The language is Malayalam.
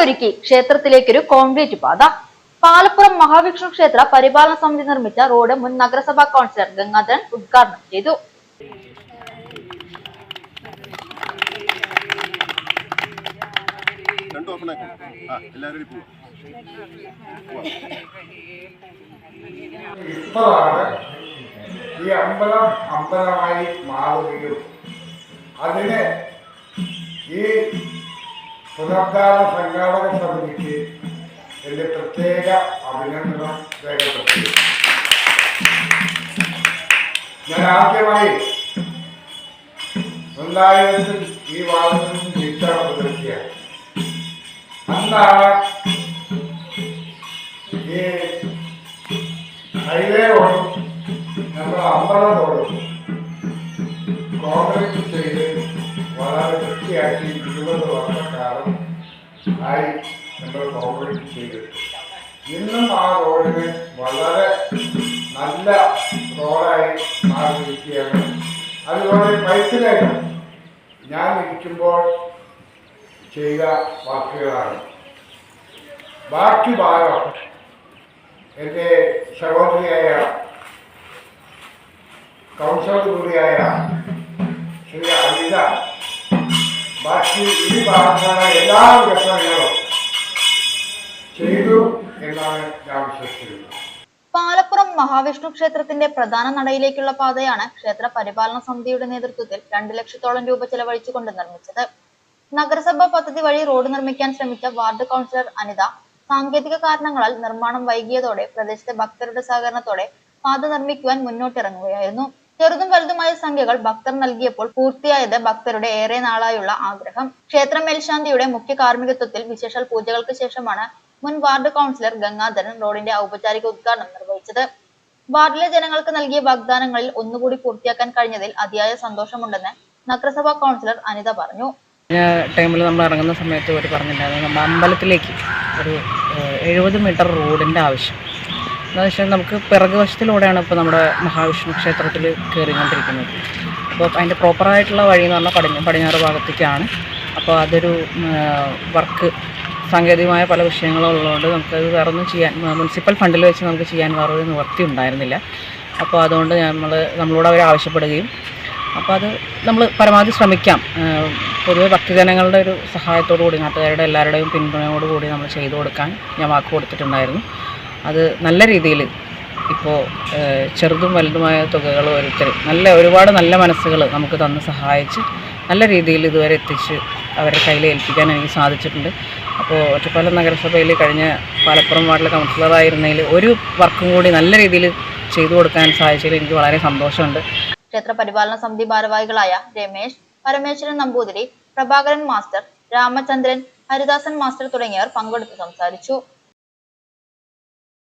ഒരുക്കി ക്ഷേത്രത്തിലേക്കൊരു കോൺക്രീറ്റ് പാത. പാലപ്പുറം മഹാവിഷ്ണു ക്ഷേത്ര പരിപാലന സമിതി നിർമ്മിച്ച റോഡ് മുൻ നഗരസഭാ കൗൺസിലർ ഗംഗാധരൻ ഉദ്ഘാടനം ചെയ്തു. ഇപ്പോഴാണ് ഈ അമ്പലമായി മാറുകയും അതിന് ഈ പുനർദ്ധാരണ സംഘാടക സമിതിക്ക് എൻ്റെ പ്രത്യേക അഭിനന്ദനം രേഖപ്പെടുത്തി. ഞാൻ ആദ്യമായി 2000 ഈ വാർഡിൽ ജയിച്ചാണ് പുലർത്തിയത്. അന്നാണ് ഈ ഹൈവേ റോഡും നമ്മുടെ അമ്പലം റോഡും കോൺക്രീറ്റ് ചെയ്ത് വളരെ വൃത്തിയാക്കി 20 വർഷക്കാലം ആയി നമ്മൾ കോൺക്രീറ്റ് ചെയ്തിട്ട് ഇന്നും ആ റോഡിന് വളരെ നല്ല റോഡായി മാറിയിരിക്കുകയാണ്. അതുപോലെ പൈപ്പിലേക്ക് ഞാൻ ഇരിക്കുമ്പോൾ ചെയ്ത വാക്കുകളാണ്. ബാക്കി ഭാഗം എൻ്റെ സഹോദരിയായ കൗൺസിലർ കൂടിയായ ശ്രീ അനിത ബാക്കി ഈ ഭാഗത്തുള്ള എല്ലാ വികസനങ്ങളും ചെയ്തു എന്നാണ് ഞാൻ വിശ്വസിക്കുന്നത്. പാലപ്പുറം മഹാവിഷ്ണു ക്ഷേത്രത്തിന്റെ പ്രധാന നടയിലേക്കുള്ള പാതയാണ് ക്ഷേത്ര പരിപാലന സമിതിയുടെ നേതൃത്വത്തിൽ 2 ലക്ഷത്തോളം രൂപ ചെലവഴിച്ചുകൊണ്ട് നിർമ്മിച്ചത്. നഗരസഭാ പദ്ധതി വഴി റോഡ് നിർമ്മിക്കാൻ ശ്രമിച്ച വാർഡ് കൗൺസിലർ അനിത സാങ്കേതിക കാരണങ്ങളാൽ നിർമ്മാണം വൈകിയതോടെ പ്രദേശത്തെ ഭക്തരുടെ സഹകരണത്തോടെ പാത നിർമ്മിക്കുവാൻ മുന്നോട്ടിറങ്ങുകയായിരുന്നു. ചെറുതും വലുതുമായ സംഖ്യകൾ ഭക്തർ നൽകിയപ്പോൾ പൂർത്തിയായത് ഭക്തരുടെ ഏറെ നാളായുള്ള ആഗ്രഹം. ക്ഷേത്ര മേൽശാന്തിയുടെ മുഖ്യ കാർമ്മികത്വത്തിൽ വിശേഷാൽ പൂജകൾക്ക് ശേഷമാണ് മുൻ വാർഡ് കൗൺസിലർ ഗംഗാധരൻ റോഡിന്റെ ഔപചാരിക ഉദ്ഘാടനം നിർവഹിച്ചത്. വാർഡിലെ ജനങ്ങൾക്ക് നൽകിയ വാഗ്ദാനങ്ങളിൽ ഒന്നുകൂടി പൂർത്തിയാക്കാൻ കഴിഞ്ഞതിൽ അതിയായ സന്തോഷമുണ്ടെന്ന് നഗരസഭാ കൗൺസിലർ അനിത പറഞ്ഞു. ടൈമിൽ നമ്മൾ ഇറങ്ങുന്ന സമയത്ത് അവർ പറഞ്ഞിട്ടുണ്ടായിരുന്നു നമ്മൾ അമ്പലത്തിലേക്ക് ഒരു 70 മീറ്റർ റോഡിൻ്റെ ആവശ്യം. എന്താണെന്ന് വെച്ചാൽ നമുക്ക് പിറകുവശത്തിലൂടെയാണ് ഇപ്പോൾ നമ്മുടെ മഹാവിഷ്ണു ക്ഷേത്രത്തിൽ കയറിക്കൊണ്ടിരിക്കുന്നത്. അപ്പോൾ അതിൻ്റെ പ്രോപ്പറായിട്ടുള്ള വഴി എന്ന് പറഞ്ഞാൽ പടിഞ്ഞാറ് ഭാഗത്തേക്കാണ്. അപ്പോൾ അതൊരു വർക്ക് സാങ്കേതികമായ പല വിഷയങ്ങളും ഉള്ളതുകൊണ്ട് നമുക്കത് വേറെ ഒന്നും ചെയ്യാൻ മുനിസിപ്പൽ ഫണ്ടിൽ വെച്ച് നമുക്ക് ചെയ്യാൻ വേറൊരു നിവൃത്തി ഉണ്ടായിരുന്നില്ല. അപ്പോൾ അതുകൊണ്ട് നമ്മളോട് അവർ ആവശ്യപ്പെടുകയും അപ്പോൾ അത് നമ്മൾ പരമാവധി ശ്രമിക്കാം. പൊതുവെ ഭക്തജനങ്ങളുടെ ഒരു സഹായത്തോടു കൂടി നാട്ടുകാരുടെ എല്ലാവരുടെയും പിന്തുണയോടുകൂടി നമ്മൾ ചെയ്തു കൊടുക്കാൻ ഞാൻ വാക്ക് കൊടുത്തിട്ടുണ്ടായിരുന്നു. അത് നല്ല രീതിയിൽ ഇപ്പോൾ ചെറുതും വലുതുമായ തുകകൾ ഓരോരുത്തർ ഒരുപാട് നല്ല മനസ്സുകൾ നമുക്ക് തന്ന് സഹായിച്ച് നല്ല രീതിയിൽ ഇതുവരെ എത്തിച്ച് അവരുടെ കയ്യിൽ ഏൽപ്പിക്കാൻ എനിക്ക് സാധിച്ചിട്ടുണ്ട്. അപ്പോൾ ഒറ്റപ്പാലം നഗരസഭയിൽ കഴിഞ്ഞ പാലപ്പുറം വാർഡിലെ കൗൺസിലറായിരുന്നതിൽ ഒരു വർക്കും കൂടി നല്ല രീതിയിൽ ചെയ്തു കൊടുക്കാൻ സാധിച്ചതിൽ എനിക്ക് വളരെ സന്തോഷമുണ്ട്. ക്ഷേത്ര പരിപാലന സമിതി ഭാരവാഹികളായ രമേശ്, പരമേശ്വരൻ നമ്പൂതിരി, പ്രഭാകരൻ മാസ്റ്റർ, രാമചന്ദ്രൻ, ഹരിദാസൻ മാസ്റ്റർ തുടങ്ങിയവർ പങ്കെടുത്ത് സംസാരിച്ചു.